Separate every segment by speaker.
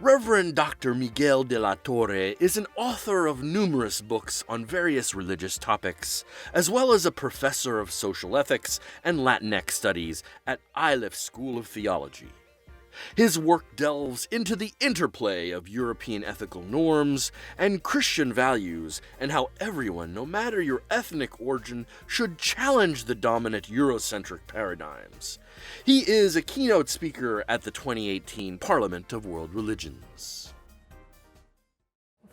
Speaker 1: Reverend Dr. Miguel DeLaTorre is an author of numerous books on various religious topics, as well as a professor of social ethics and Latinx studies at Iliff School of Theology. His work delves into the interplay of European ethical norms and Christian values, and how everyone, no matter your ethnic origin, should challenge the dominant eurocentric paradigms. He is a keynote speaker at the 2018 Parliament of World Religions.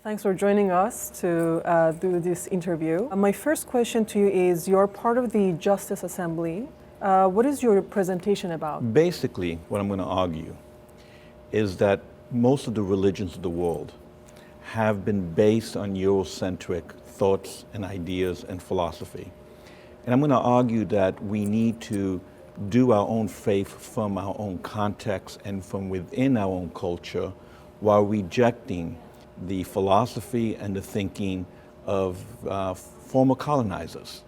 Speaker 2: Thanks for joining us to do this interview. My first question to you is, you're part of the Justice Assembly. What is your presentation about?
Speaker 3: Basically, what I'm going to argue is that most of the religions of the world have been based on Eurocentric thoughts and ideas and philosophy. And I'm going to argue that we need to do our own faith from our own context and from within our own culture, while rejecting the philosophy and the thinking of former colonizers.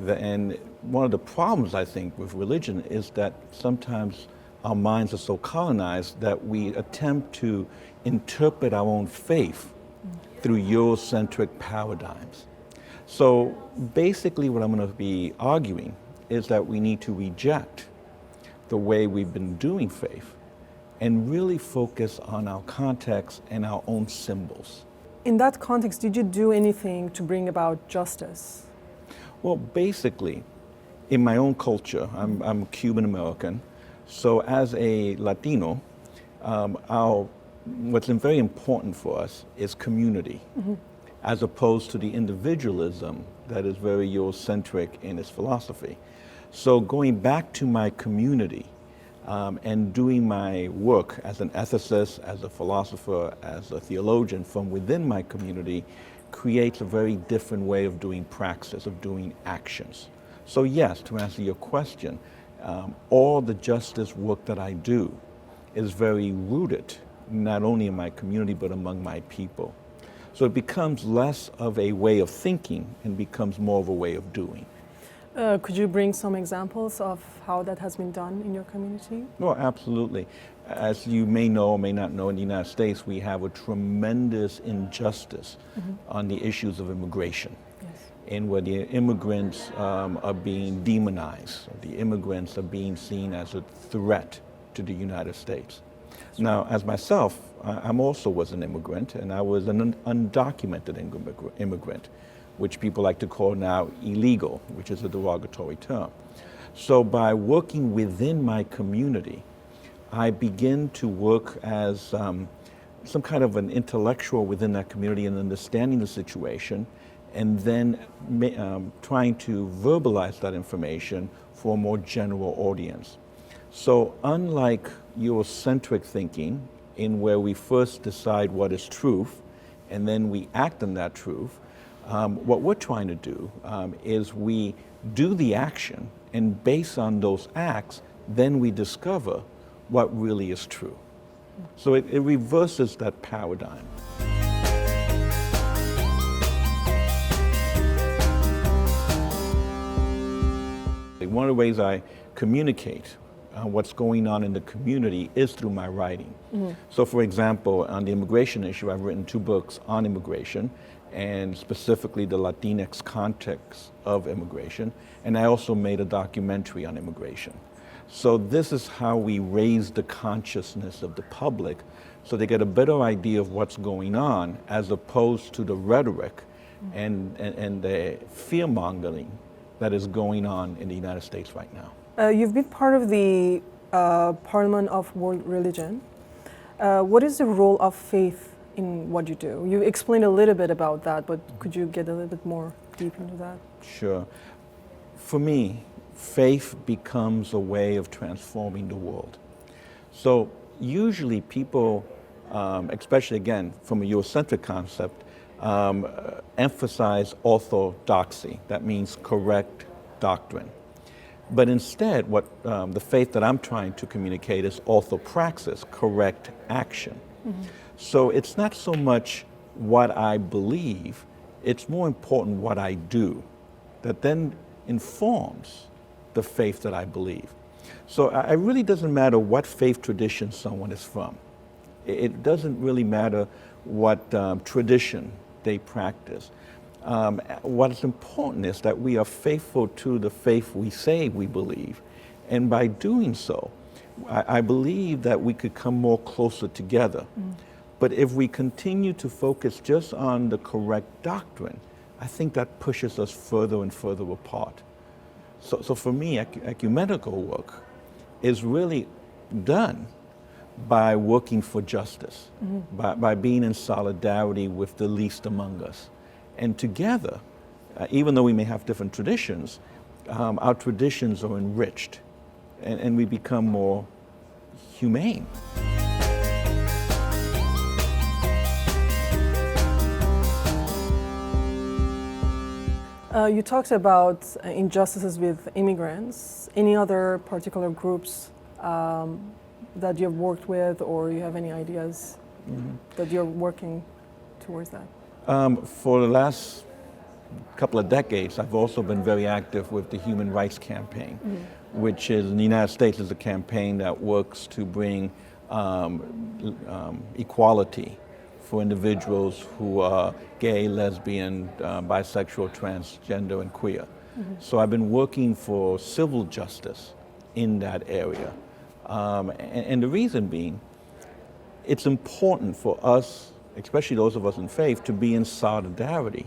Speaker 3: And one of the problems, I think, with religion is that sometimes our minds are so colonized that we attempt to interpret our own faith through Eurocentric paradigms. So basically what I'm going to be arguing is that we need to reject the way we've been doing faith and really focus on our context and our own symbols.
Speaker 2: In that context, did you do anything to bring about justice?
Speaker 3: Well, basically, in my own culture, I'm Cuban American, so as a Latino, what's very important for us is community, as opposed to the individualism that is very Eurocentric in its philosophy. So going back to my community and doing my work as an ethicist, as a philosopher, as a theologian from within my community creates a very different way of doing praxis, of doing actions. So yes, to answer your question, all the justice work that I do is very rooted, not only in my community, but among my people. So it becomes less of a way of thinking and becomes more of a way of doing.
Speaker 2: Could you bring some examples of how that has been done in your community?
Speaker 3: Well, absolutely. As you may know or may not know, in the United States, we have a tremendous injustice on the issues of immigration.
Speaker 2: Yes.
Speaker 3: In where the immigrants are being demonized, the immigrants are being seen as a threat to the United States. Now, as myself, I'm also was an immigrant, and I was an undocumented immigrant, which people like to call now illegal, which is a derogatory term. So by working within my community, I begin to work as some kind of an intellectual within that community and understanding the situation, and then trying to verbalize that information for a more general audience. So unlike Eurocentric thinking, in where we first decide what is truth, and then we act on that truth, what we're trying to do is we do the action, and based on those acts, then we discover what really is true. So it reverses that paradigm. One of the ways I communicate what's going on in the community is through my writing. So for example, on the immigration issue, I've written 2 books on immigration, and specifically the Latinx context of immigration, and I also made a documentary on immigration. So this is how we raise the consciousness of the public so they get a better idea of what's going on, as opposed to the rhetoric and the fear-mongering that is going on in the United States right now.
Speaker 2: You've been part of the Parliament of World Religion. What is the role of faith in what you do? You explained a little bit about that, but could you get a little bit more deep into that?
Speaker 3: Sure. For me, faith becomes a way of transforming the world. So usually people, especially again from a Eurocentric concept, emphasize orthodoxy. That means correct doctrine. But instead, what the faith that I'm trying to communicate is orthopraxis, correct action. So it's not so much what I believe, it's more important what I do, that then informs the faith that I believe. So it really doesn't matter what faith tradition someone is from. It doesn't really matter what tradition they practice. What's important is that we are faithful to the faith we say we believe. And by doing so, I believe that we could come more closer together. But if we continue to focus just on the correct doctrine, I think that pushes us further and further apart. So for me, ecumenical work is really done by working for justice, by being in solidarity with the least among us. And together, even though we may have different traditions, our traditions are enriched and we become more humane.
Speaker 2: You talked about injustices with immigrants. Any other particular groups that you've worked with, or you have any ideas that you're working towards that?
Speaker 3: For the last couple of decades, I've also been very active with the Human Rights Campaign, which is in the United States is a campaign that works to bring equality for individuals who are gay, lesbian, bisexual, transgender, and queer. So I've been working for civil justice in that area. And the reason being, it's important for us, especially those of us in faith, to be in solidarity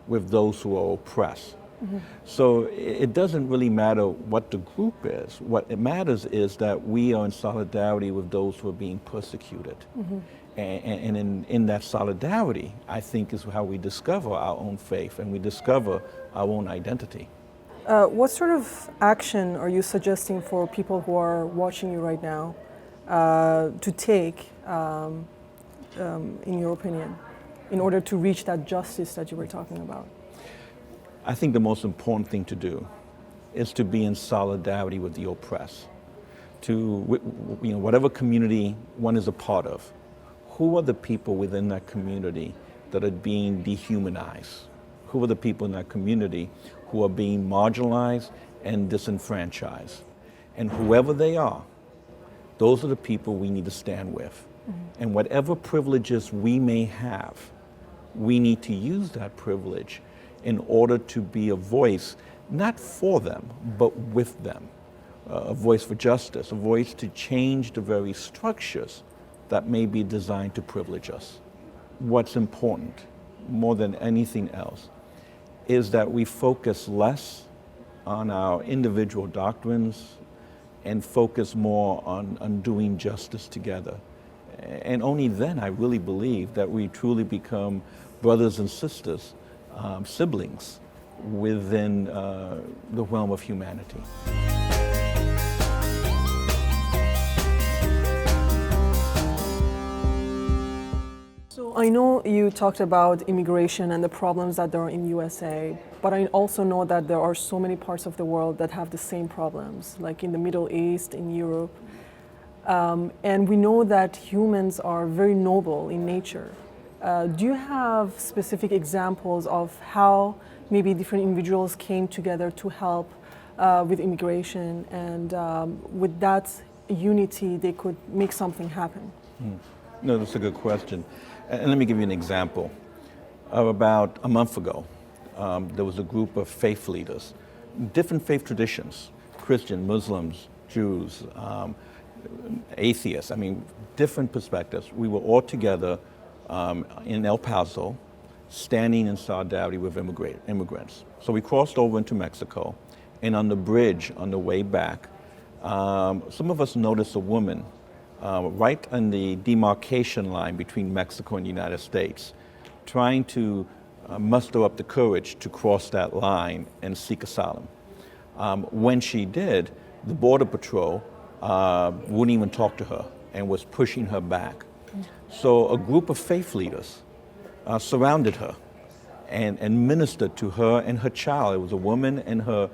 Speaker 3: with those who are oppressed. So it doesn't really matter what the group is. What it matters is that we are in solidarity with those who are being persecuted. And in that solidarity, I think, is how we discover our own faith and we discover our own identity.
Speaker 2: What sort of action are you suggesting for people who are watching you right now to take, in your opinion, in order to reach that justice that you were talking about?
Speaker 3: I think the most important thing to do is to be in solidarity with the oppressed. Whatever community one is a part of, who are the people within that community that are being dehumanized? Who are the people in that community who are being marginalized and disenfranchised? And whoever they are, those are the people we need to stand with. And whatever privileges we may have, we need to use that privilege in order to be a voice, not for them, but with them. A voice for justice, a voice to change the very structures that may be designed to privilege us. What's important, more than anything else, is that we focus less on our individual doctrines and focus more on doing justice together. And only then I really believe that we truly become brothers and sisters, siblings within the realm of humanity.
Speaker 2: So I know you talked about immigration and the problems that there are in USA, but I also know that there are so many parts of the world that have the same problems, like in the Middle East, in Europe. And we know that humans are very noble in nature. Do you have specific examples of how maybe different individuals came together to help with immigration, and with that unity they could make something happen?
Speaker 3: No, that's a good question. And let me give you an example. About a month ago, there was a group of faith leaders, different faith traditions, Christian, Muslims, Jews, atheists, different perspectives. We were all together in El Paso, standing in solidarity with immigrants. So we crossed over into Mexico, and on the bridge on the way back, some of us noticed a woman right on the demarcation line between Mexico and the United States, trying to muster up the courage to cross that line and seek asylum. When she did, the Border Patrol wouldn't even talk to her and was pushing her back. So a group of faith leaders surrounded her and ministered to her and her child. It was a woman and her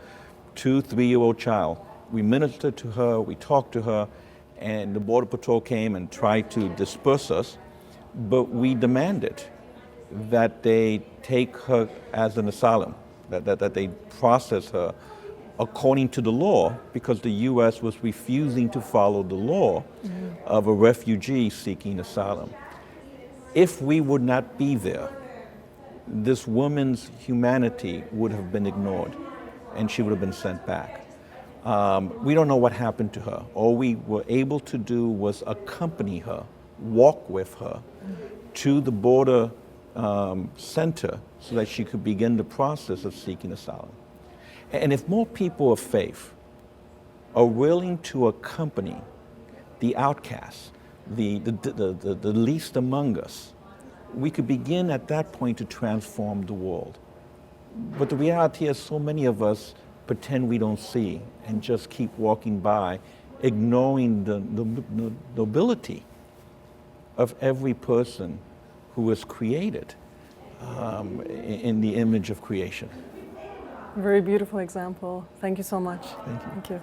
Speaker 3: 2-3-year-old child. We ministered to her, we talked to her, and the Border Patrol came and tried to disperse us, but we demanded that they take her as an asylum, that they process her according to the law, because the U.S. was refusing to follow the law of a refugee seeking asylum. If we would not be there, this woman's humanity would have been ignored and she would have been sent back. We don't know what happened to her. All we were able to do was accompany her, walk with her to the border center so that she could begin the process of seeking asylum. And if more people of faith are willing to accompany the outcasts, the least among us, we could begin at that point to transform the world. But the reality is so many of us pretend we don't see and just keep walking by, ignoring the nobility of every person who is created in the image of creation.
Speaker 2: Very beautiful example. Thank you so much.
Speaker 3: Thank you.
Speaker 2: Thank you.